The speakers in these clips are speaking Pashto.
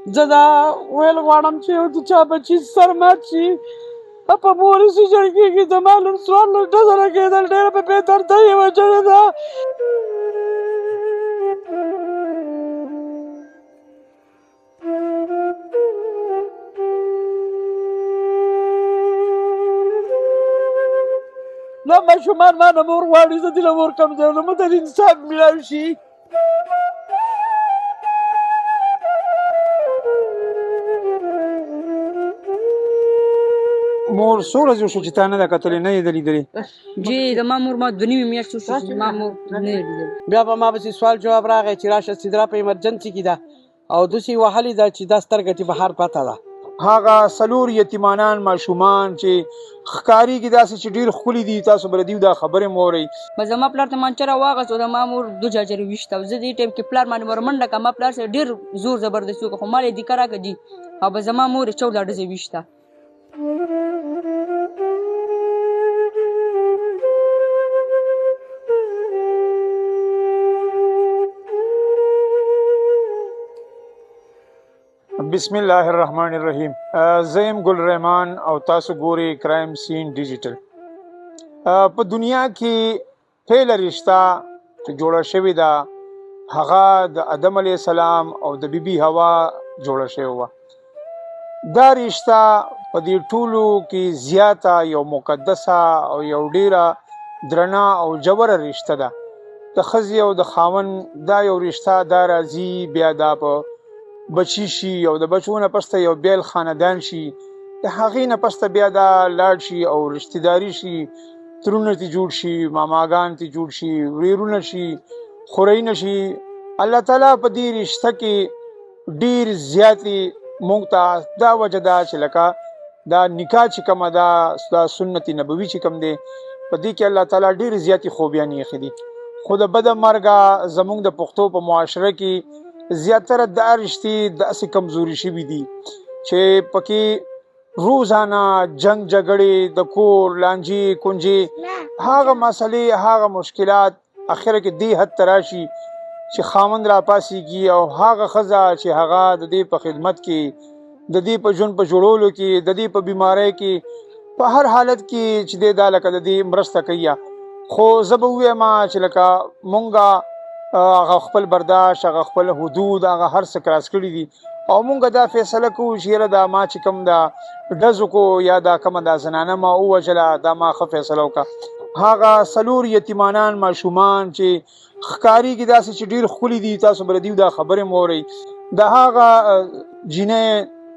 زه دا ویل غواړم چې یو د چا بچي سر مات شي په مورسي جړ کېږي د معلوم سوال ډزره کېدل ډېره په بې دردۍ وجلې ده. نو ماشومان ما نه مور غواړي، زه دې له مور کمزوری یم، ته انصاف میلاو شي. مور څو ورځې وشو چې تا نه ده کتلې، نه یې ده لیدلې؟ جی زما مور ما 2 نیمې میاشتې وشو چې زما مور نه یې لیدلې. بیا به ما پسې سوال جواب راغی چې راشه سدرا په ایمرجنسي کې ده او داسې وهلې ده چې دا سترګه دې بهر پته ده. هغه 4 یتیمانان ماشومان چې ښکارېږي داسې چې ډېر ښکلي دي، تاسو به د دوی دا خبرې مو اورئ. زما پلار ته مانچه راواغېست او د ما مور 2 جاجرې ویشته او زه دې ټایم کې پلار باندې ورمنډه کړه. ما پلار سره ډېر زور زبردستي وکړه خو ما یې دیکه راکړه جي او به زما مور یې 14 ډزې ویشته. بسم الله الرحمن الرحیم. زیم ګل رحمان او تاسو ګوري کرایم سین ډیجیټل. په دنیا کې پهله رشته چې جوړه شوې ده هغه د آدم علیه السلام او د بیبي حوا جوړه شوې وه. دا رشته په دې ټولو کې زیاته یو مقدسه او یو ډیره درنه او جوړه رشته ده. د ښځې او د خاوند دا یو رشته دا راځي، بیا دا په بچی شي او د بچو نه پسته یو بیل خاندان شي، د هغې نه پسته بیا دا لاړ شي او رشتهداري شي، ترونه تی جوړ شي، ماماګان تی جوړ شي، ورېرونه شي، خورینه شي. الله تعالی په دې رشته کې ډېر زیاتې موږ ته دا وجه ده چې لکه دا نکاح چې کومه ده، دا سنت نبوي چې کوم دی، په دې کې الله تعالی ډېر زیاتې خوبیانې ایښې دي. خو د بده مرګه زموږ د پښتو په معاشره کې زیاتره دا رشتې داسې کمزوري شوي دي چې پکې روزانه جنگ جګړې، د کور لانجې کونجې، هغه مسلې، هغه مشکلات اخره کې دې حد ته راشي چې خاوند راپاسېږي او هغه ښځه چې هغه د دې په خدمت کې، د دې په ژوند په جوړولو کې، د دې په بیمارۍ کې، په هر حالت کې چې دی دا لکه د دې مرسته کوي. خو زه به ووایم چې لکه مونږه هغه خپل برداشت، هغه خپل حدود، هغه هر څه کراس کړي دي او مونږ دا فیصله کوو چې یاره دا ما چې کوم دا ډز وکړو یا دا کومه دا زنانه ما ووژله، دا ما ښه فیصله وکړه. هغه 4 یتیمانان ماشومان چې ښکارېږي داسې چې ډېر ښکلي دي، تاسو به د دوی دا خبرې مو اورئ. د هغه جینۍ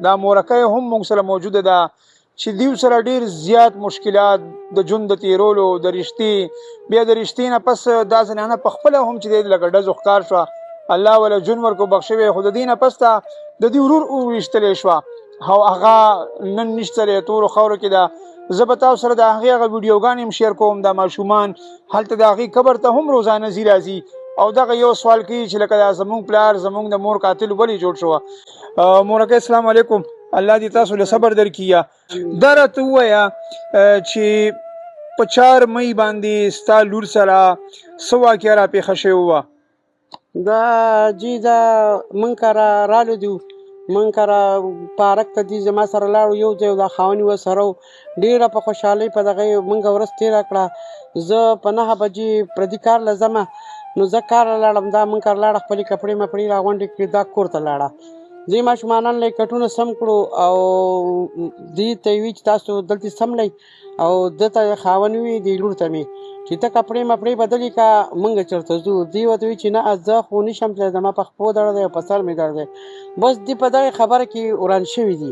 دا مورکۍ هم موږ سره موجوده ده چې دیو سره ډېر زیات مشکلات د ژوند د تېرولو، د رشتې، بیا د رشتې نه پس دا زنانه په خپله هم چې دی لکه ډزو ښکار شوه، الله وله ژوند ورکو بخښوی، خو د دې نه پس ته د دې ورور وویشتلی شوه او هغه نن نشته دی، تورو خاورو کې ده. زه به تاسو سره د هغې هغه ویډیوګانې هم شیر کوم. دا ماشومان هلته د هغې قبر ته هم روزانه ځي راځي او دغه یو سوال کوي چې لکه دا زمونږ پلار زمونږ د مور قاتل ولې جوړ شوه. مورکۍ السلام علیکم، الله دې تاسو له صبر درکړي. دا راته ووایه چې په 4 مۍ باندې ستا لور سره څه واقعه راپېښه شوې وه؟ دا جی دا من کره رالو دیو، من کره پارک ته دي زما سره لاړو، یو ځای دا خاوني و سره ډېره په خوشحالۍ په دغه موږ ورځ تېره کړه. زه په 9 بجې پردي کار له ځمه، نو زه کار له لاړم، دا من کره لاړه خپلې کپړې مپړې راغونډې کړې، دا کور ته لاړه. ځینې ماشومانان له کټونه سم کړو او دې ته یې وي چې تاسو دلته سملی او ده ته خاوند وي دې لور ته مې چې ته کپړې مپړې بدلې که موږ چېرته ځو. دوی ورته وي چې نه زه خو نشم تللی، زما په پښو درد دی او په سر مې درد دی. بس دې په دغې خبره کې وران شوي دي،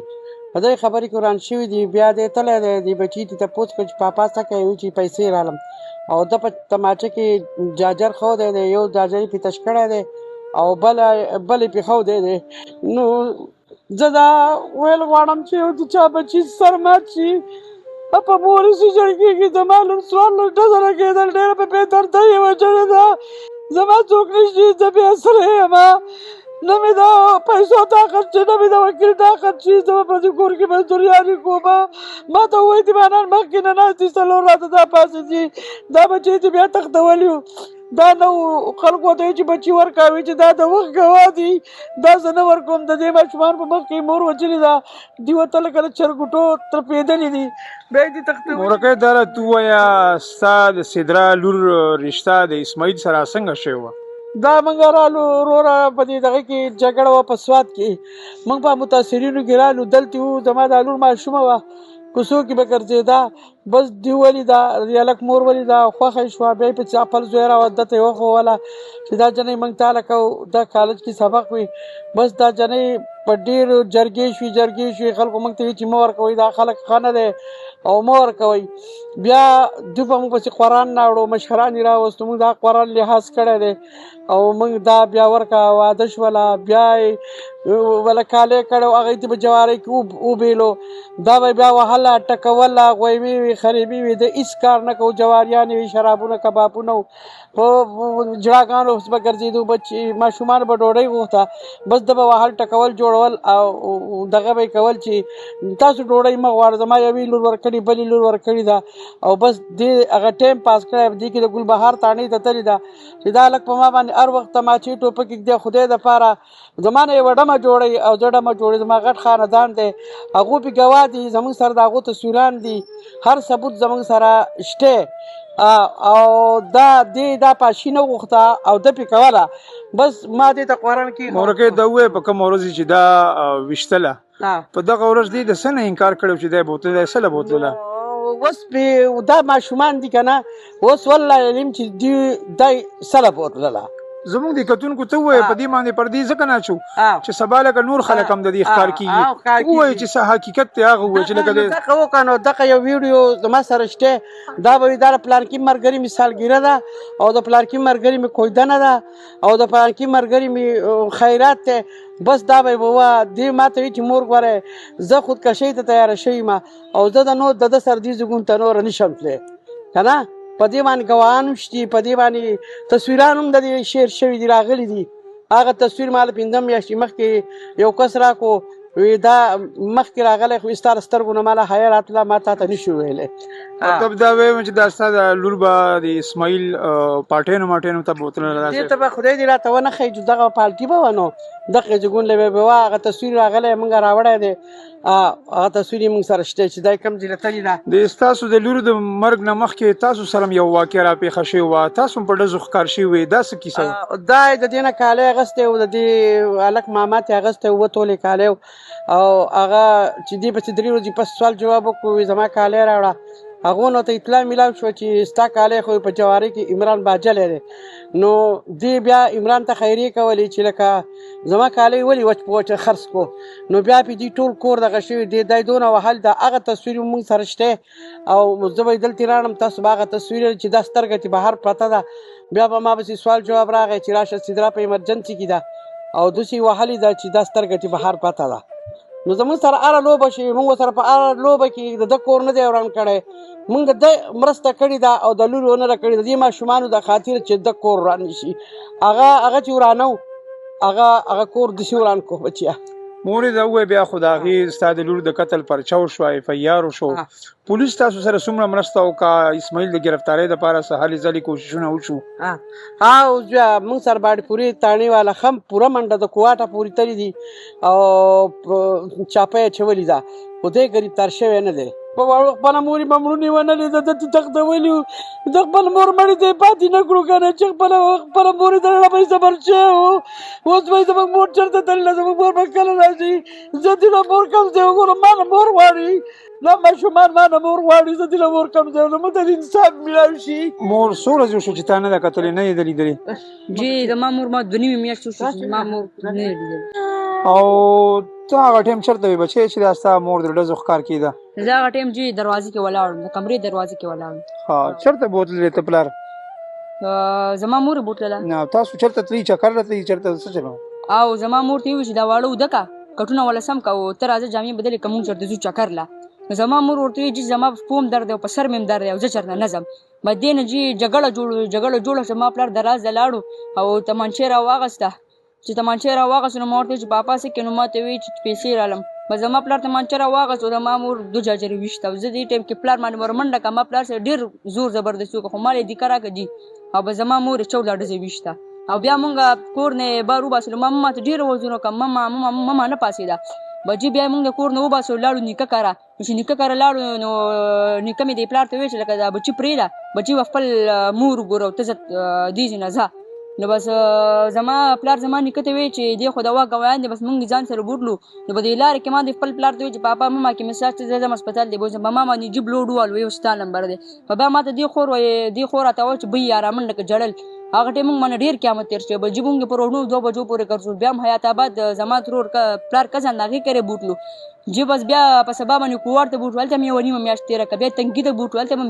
په دغې خبرې کې وران شوي دي. بیا دی تللی دی، دې بچي ته تپوس کړ چې پاپا څه کوې؟ وایي چې پیسې رالم او ده په تماچه کې جاجر ښودی دی، یو جاجر یې پې تش کړی دی او بل یې پې ښودی دی. نو زه دا ویل غواړم چې یو د چا بچي سر مات شي په مورسي جړ کېږي د معلوم سوال ډزره کېدل ډېره په بې دردۍ وجلې ده. زما څوک نشته، زه بې سره یم، نه مې د پیسو طاقت چې نه مې د وکیل طاقت چې زه به په دې کور کې مزدوریانې کوم ما ته ووایي دیوانان مخکې نه ناست دي څلور راته دا پاسې دي دا بچی دې بیا تختولي وو دا نه وو خلکو ته چې بچي ورکوي چې دا د وخت ګواه دي دا زه نه ورکوم د دې ماشومان په مخ کې مور وچلې ده دوی ورته لکه د چرګوټو ترپېدلي دي بیا یې دې تختولي مورکۍ داره تو وایه ستا د سدرا لور رشته د اسماعیل سره څنګه شوې وه دا موږ رالو وروره په دې دغه کې جګړه وه په سوات کې موږ په متاثرینو کې رالو دلته وو زما دا لور ماشومه وه کوڅو کې به ګرځېده بس دې ولیده ریالک مور ولیده خوښه یې شوه بیا یې په خپل زوی راودته یې وښووله چې دا جنۍ موږ تاله کوو دا کالج کې سبق وي بس دا جنۍ په ډېرو جرګې شوې خلکو موږ ته وایي چې مه ورکوئ دا خلک ښه نه دی او مه ورکوئ بیا دوی په موږ پسې قرآن راوړو مشران یې راوستو موږ دا قرآن لحاظ کړی دی او موږ دا بیا ورکه واده شوله بیا یې وله کالی کړی هغې ته به جوارۍ کې وبېلو دا به بیا وهله ټکوله غویمې وې خریبې وې د هېڅ کار نه کوو جواریانې وې شرابونه کبابونه وو په جړاګانو به ګرځېدو بچې ماشومان به ډوډۍ غوښته بس ده به وهل ټکول جوړول او دغه به یې کول چې تاسو ډوډۍ مه غواړه زما یوې لور ورکړې بلې لور ورکړې ده او بس دې هغه ټایم پاس کړی دې کې د ګلبهار تاڼۍ ته تللې ده چې دا هلک په ما باندې هر وخت تماچې ټوپک ږدي خدای دپاره زما نه یوه ډمه جوړوي او زه ډمه جوړوي زما غټ خاندان دی هغو پې ګواه دي زموږ سره د هغو تصویران دي هر ثبوت زموږ سره شته او دا پاشي نه غوښته او ده پې کوله بس ما دې ته قرآن کې مورکۍ دا ووایه په کومه ورځ چې دا ویشتله په دغه ورځ دې د څه نه انکار کړی چې دی بوتله دی څه له بوتله اوس پې دا ماشومان دي که نه اوس والله علم چې دوی دی څه له بوتله زموږ د کتونکو ته ووایه په دې باندې پردې ځکه نه اچو چې سبا لکه نور خلک هم د دې ښکار کېږي ووایه چې څه حقیقت دی هغه ووایه چې لکه دغه وکړه نو دغه یو ویډیو زما سره شته دا به وي دا د پلانکي ملګري مې سالګیره ده او د پلانکي ملګري مې کویدنه ده او د پلانکي ملګري مې خیرات دی بس دا به یې به وه دې ما ته وایي چې مور ګورې زه خودکشۍ ته تیاره شوې یم او زه د ده سره دې زګون ته نوره نشم تللی که نه په دې باندې ګواهان هم شتي په دې باندې تصویران هم د دې شیر شوي دي راغلي دي هغه تصویر ما له 15 میاشتې مخکې یو کس راکړو وی دا مخکې راغلی خو ستا د سترګو نه ما له حیا راتله ما تا ته نشو ویلی مطلب دا وایم چې دا ستا د لور به د اسماعیل پاټینو ماټینو ته بوتله دې ته به خدای دې راته ونه ښایي چې دغه پالټي به وه نو دغه جګون له به وه هغه تصویر راغلی موږ راوړی دی هغه تصویر یې موږ سره شته چې دا کوم ځای له تللې ده د ستاسو د لور د مرګ نه مخکې تاسو سره یو واقع راپېښه شوې وه تاسو هم په ډزو ښکار شوي وې دا څه کیسه وه دا یې د دې نه کالی اخیستی و د دې هلک ماما ته یې اخیستی و 2 تولې کالی او هغه چې دې پسې 3 ورځې پس سوال جواب وکړو زما کالی راوړه هغو نو ته اطلاع میلاو شوه چې ستا کالی خو په جوارۍ کې عمران باجلی دی نو دې بیا عمران ته خیریې کولې چې لکه زما کالی ولې وچ په وچه خرڅ کړو نو بیا پې دې ټول کور دغه شوي دی دی دونه وهل د هغه تصویر موږ سره شته او زه به یې دلتې راړم تاسو به هغه تصویر چې دا سترګه چې بهر پرته ده بیا به ما پسې سوال جواب راغی چې راشه سدرا په ایمرجنسي کې ده او داسې یې وهلې ده چې دا سترګه چې بهر پرته ده نو زموږ سره هره لوبه شي موږ ورسره په هره لوبه کې د ده کور نه دی وران کړی موږ د ده مرسته کړې ده او د لور ونه کړې د دې ماشومانو د خاطر چې د کور وران نه شي هغه چې ورانه و هغه کور داسې وران کړو بچیه مورې دا ووایه بیا خو د هغې ستا د لور د قتل پرچه وشوه FIR وشو پولیس تاسو سره څومره مرسته وکړه اسماعیل د ګرفتارۍ دپاره څه هلې ځلې کوششونه وشو موږ سره باډي پورې تاڼې والا هم پوره منډه د کوواټه پورې تللي دي او چاپه یې اچولې ده خو دی ګرفتار شوی نه دی په واړو خپله مور یې ممړونې ونه لیده ده تختولي وو د خپل مور مړې ته یې پاتې نه کړو که نه چې خپله مور یې د زړه به یې صبر شوی و اوس به یې زموږ مور چېرته تلله زموږ مور به کله راځي زه دې له مور کم ځای وګورم ما نه مور غواړي دا ماشومان ما نه مور غواړي زه دې له مور کم ځای نو موږ ته انصاف میلاو شي مور څو ورځې وشو چې تا نه ده کتلې نه یې ده لیدلې جی زما مور ما 2 نیمې میاشتې وشو چې زما مور نه یې لیدلې او ته هغه ټایم چېرته وې بچی چې دا ستا مور د ډزو ښکار کېده زه هغه ټایم جی دروازې کې ولاړ وم د کمرې دروازې کې ولاړ وم چېرته بوتلې ته پلار زما مور یې بوتلله تاسو چېرته تلئ چکر ته تلئ چېرته څه چلو او زما مور ته یې وویل چې دا واړه اوده که کټونه والا سم که او ته راځه جامې بدلې که مونږ چېرته ځو چکر له زما مور ورته ویل چې زما په پوم درد دی او په سر مې هم درد دی او زه چېرته نه ځم بعد دې نه جي جګړه جوړه شوه ما پلار د راز لاړو او تمانچې راواغسته چې تمانچه را واغېسته نو ما ورته وویل چې پاپا څه کې نو ما ته وایي چې پیسې رالم بس زما پلار تمانچه را واغېسته زما مور 2 جاجرې ویشته او زه دې ټایم کې پلار باندې ورمنډه کړه ما پلار سره ډېر زور زبردستي وکړه خو ما یې دیکه راکړه جي او بس زما مور یې 14 ډزې ویشته او بیا مونږ کور نه بار وباسلو ما ته ډېر وزونه وکړه مما نه پاسېده بچي بیا مونږ د کور نه وباسو لاړو نیکه کره نو چې نیکه کره لاړو نو نیکه مې دې پلار ته وویل چې لکه دا بچي پرېږده بچي به خپل مور وګوره او ته زه دې ځای نه ځه نو بس زما پلار زما نیکه ته وویل چې دې خو دوا ګویان دي بس مونږ ځان سره بوتلو نو په دې لارې کې ما د خپل پلار ته وویل چې پاپا مما کې مساج ته زه ځم هسپتال دی بوځم په ما باندې جیب لوډ وویل وایي ستا نمبر دی په بیا ما ته دې خور راته وویل چې بۍ یاره منډه که جړل هغه ټایم موږ باندې ډېر قیامت تېر شوی بجې مونږ پر وړو 2 بجو پورې ګرځو بیا هم حیات آباد زما ترور پلار کزن د هغې کرې بوتلو جی بس بیا په سبا باندې کوواړ ته بوټ هلته مې یوه نیمه میاشت تېره کړه بیا تنګي ته بوټ هلته مې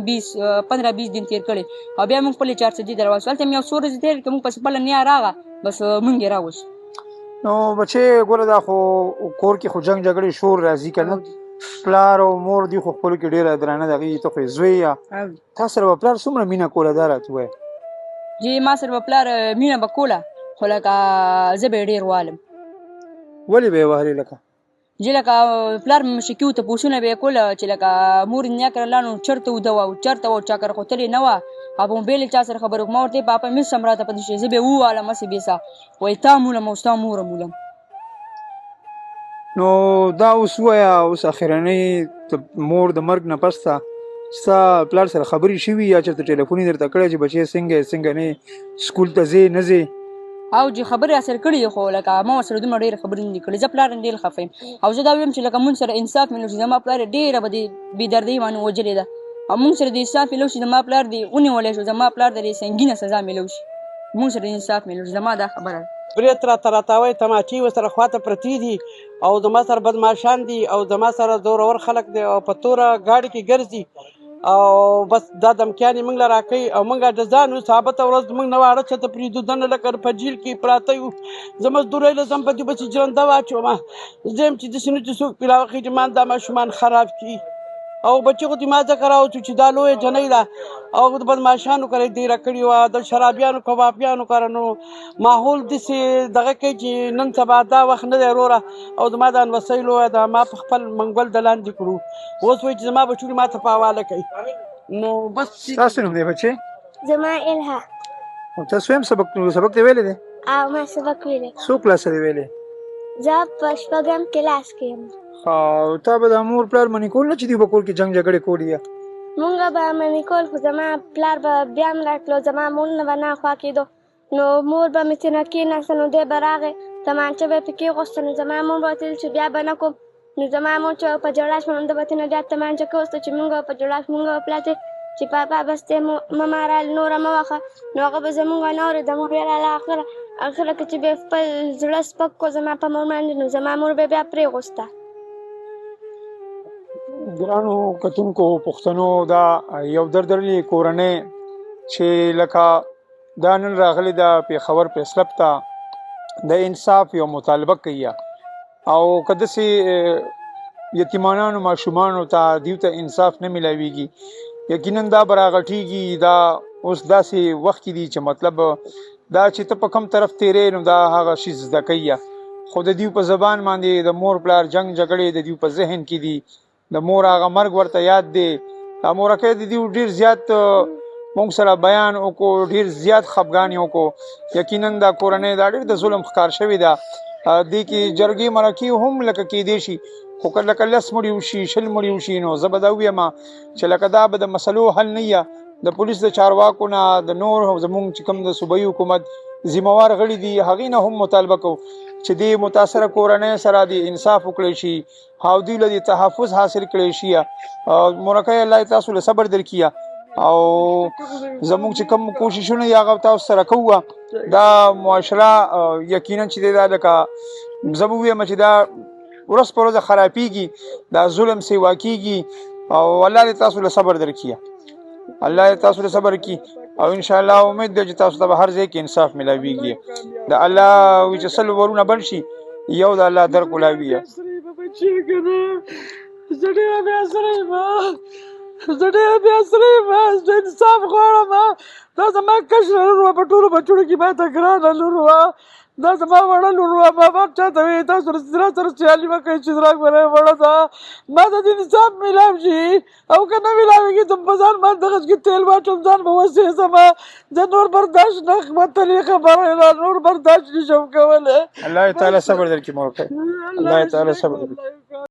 15-20 دن تېر کړی او بیا موږ خپلې 400 در واغېستو هلته مې یو څو ورځې تېرې کړې موږ پسې خپله نیا راغله بس موږ یې راوست نو بچې ګوره دا خو کور کې خو جنګ جګړې شور راځي که نه پلار او مور دي خو خپلو کې ډېره درانه د هغې ته خو یې زوی یا تا سره به پلار څومره مینه کوله دا راته ووایه جی ما سره به پلار مینه به کوله خو لکه زه به یې ډېر والم ولې به یې وهلې لکه جی لکه پلار مې مشکي و تپوسونه به یې کوله چې لکه مور یې نیا کره لاړو چېرته وده وه او چېرته وه چا کره خو تلې نه وه او په موبایل یې چا سره خبرې وکړه ما ورته پاپا مس هم راته پاتې شوې زه به یې ووالم هسې بېسه وایي تا مولم او ستا مور هم ولم نو دا اوس ووایه اوس اخرنۍ د مور د مرګ نه پس ته ستا پلار سره خبرې شوي یا چېرته ټلیفون یې درته کړی چې بچې څنګه نه سکول ته ځې نه ځې او جی خبرې را سره کړي دي خو لکه ما ورسره دومره ډېرې خبرې نه دي کړې زه پلار نه ډېر خفه یم او زه دا ویم چې لکه مونږ سره انصاف میلو شي زما پلار یې ډېره به د بېدردۍ باندې وژلې ده او مونږ سره د انصاف میلو شي زما پلار دې ونیولی شو زما پلار ته دې سنګینه سزا میلو شي مونږ سره د انصاف میلو شي زما دا خبره ده برېت راته راتاوی تماچې ورسره خواته پرتې دي او زما سره بدماشان دي او زما سره زورور خلک دي او په توره ګاډي کې ګرځي او بس دا دمکیانې موږ له راکوي او موږ د ځان یو ثابته ورځ موږ نه واړه چېرته پرېږدو دنه لکه په جیل کې پراته یو زه مزدورۍ له ځم په دې پسې جرنده واچومه زه یم چې داسې نه چې څوک پې راوخي چې مان دا ماشومان خراب کړي او بچې خو دې ما ځکه راوځو چې دا لویه جنۍ ده او د بدماشانو کره یې دیره کړې وه د شرابیانو کبابیانو کره نو ماحول داسې دغه کوي چې نن سبا دا وخت نه دی وروره او زما دا انوسۍ لویه ده ما په خپل منګول د لاندې کړو اوس وایي چې زما بچوړي ما ته په حواله کوي نو بس ستاسو نوم دی بچې زما الها او تاسو هم سبق دې ویلی دی او ما سبق ویلی څو کلاسه دې ویلی زه په 6م کلاس کې یم او تا به د مور پلار منې کول نه چې دوی به کور کې جنګ جګړې کولې یا مونږ به منې کول خو زما پلار به بیا هم راتلو زما مور نه به نه خوا کېدو نو مور به مې څه نه کېناسته نو دی به راغی تمانچه به یې پکې غوسته نو زما مور به ورته ویل چې بیا به نه کوم نو زما مور چې په جړا شوه نو ده به تېنه بیا تمانچه کوسته چې مونږ به په جړا شو مونږ به پلار ته چې پاپا بس دی مما راله نوره مه وخه نو هغه به زمونږ نه اورېده مونږ بیا راله اخره که چې بیا خپل زړه سپک کړو زما په مور باندې نو زما مور به بیا پرېغوسته ګرانو کتونکو پښتنو دا یو دردرلی کورنۍ چې لکه دا نن راغلی د پېښور پریس ته د انصاف یو مطالبه کوي او که داسې یتیمانانو ماشومانو ته دیو ته انصاف نه میلاویږي یقینا دا به راغټېږي دا اوس داسې وخت کې دي چې مطلب دا چې ته په کم طرف تیرې نو دا هغه شي زده کوي خو د دیو په زبان باندې د مور پلار جنګ جګړې د دیو په ذهن کې دي د مور هغه مرګ ورته یاد دی دا مورکۍ د دیو ډېر زیات موږ سره بیان وکړو ډېر زیات خفګان یې وکړو یقینا دا کورنۍ دا ډېر د ظلم ښکار شوې ده دې کې جرګې مرکې هم لکه کېدی شي خو که لکه 10 مړي وشي 20 مړي وشي نو زه به دا ووایم چې لکه دا به د مسلو حل نه وي د پولیس د چارواکو نه د نور زموږ چې کوم د صوبایي حکومت ذمہوار غړي دي هغې نه هم مطالبه کوو چې دې متاثره کورنۍ سره د انصاف وکړی شي او دوی له دې تحفظ حاصل کړی شي مورکۍ الله تاسو له صبر درکړي او زموږ چې کوم کوششونه دي هغه تاسو سره کوو دا معاشره یقینا چې دا لکه زه به ووایم چې دا ورځ په ورځ خرابېږي دا ظلم سیوا کېږي او الله دې تاسو له صبر درکړي الله دې تاسو له صبر کړي او ان شاء الله امید دی چې تاسو ته هر ځای کې انصاف ملاويږي د الله چې سل ورونه بل شي یو د الله در کولاوي زړه بیا سره ما انصاف غواړم دا زما کشر ورو په ټولو بچو کې ما ته ګرانه لور وه دا زما وړه لور وه ما به چاته وایي تاسو را سره سیالي مه کوئ چې زما ګوره وړه ده ما ته د نصاب میلاو شي او که نه میلاوېږي زه په ځان باندې دغه کې تیل واچوم ځان به وسېځم زه نور برداشت نه متلې خبره ده نور برداشت نشم کولی الله تعالی صبر درکړي مور ته الله تعالی صبر درکړي